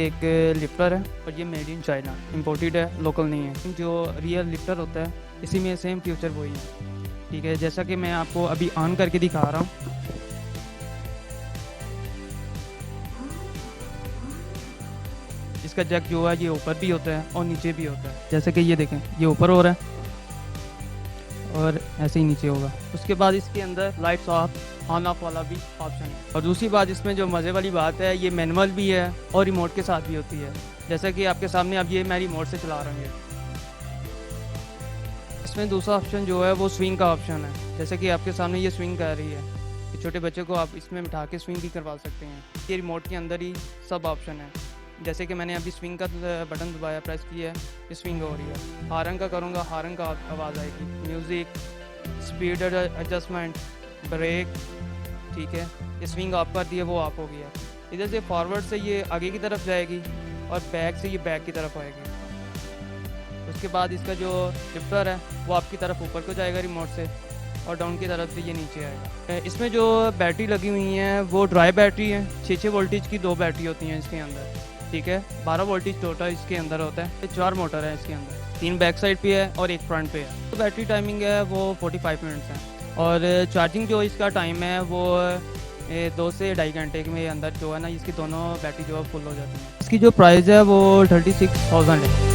एक लिफ्टर है और ये मेड इन चाइना, इम्पोर्टेड है, लोकल नहीं है। जो रियल लिफ्टर होता है इसी में सेम फ्यूचर वही है। ठीक है, जैसा कि मैं आपको अभी ऑन करके दिखा रहा हूँ। इसका जैक जो है ये ऊपर भी होता है और नीचे भी होता है। जैसे कि ये देखें, ये ऊपर हो रहा है और ऐसे ही नीचे होगा। उसके बाद इसके अंदर लाइट्स ऑफ ऑन ऑफ वाला भी ऑप्शन है। और दूसरी बात इसमें जो मज़े वाली बात है, ये मैनुअल भी है और रिमोट के साथ भी होती है। जैसा कि आपके सामने अब ये मैं रिमोट से चला रहा हूँ। इसमें दूसरा ऑप्शन जो है वो स्विंग का ऑप्शन है। जैसे कि आपके सामने ये स्विंग कर रही है, कि छोटे बच्चे को आप इसमें बिठा के स्विंग भी करवा सकते हैं। ये रिमोट के अंदर ही सब ऑप्शन है। जैसे कि मैंने अभी स्विंग का बटन दबाया, प्रेस किया है, ये स्विंग हो रही है। हारन का करूँगा, हारन का आवाज़ आएगी। म्यूज़िक, स्पीड एडजस्टमेंट, ब्रेक, ठीक है। ये स्विंग ऑफ कर दिया, वो ऑफ हो गया। इधर से फॉरवर्ड से ये आगे की तरफ जाएगी और बैक से ये बैक की तरफ आएगी। उसके बाद इसका जो लिफ्टर है वो आपकी तरफ ऊपर को जाएगा रिमोट से, और डाउन की तरफ से ये नीचे आएगा। इसमें जो बैटरी लगी हुई हैं वो ड्राई बैटरी है। 6 वोल्टेज की 2 बैटरी होती हैं इसके अंदर, ठीक है। 12 वोल्टेज टोटल इसके अंदर होता है। 4 मोटर है इसके अंदर, 3 बैक साइड पे है और 1 फ्रंट पे है। तो बैटरी टाइमिंग है वो 45 मिनट्स है, और चार्जिंग जो इसका टाइम है वो 2 से 2.5 घंटे के अंदर जो है ना, इसकी दोनों बैटरी जो है फुल हो जाती है। इसकी जो प्राइस है वो 36,000 है।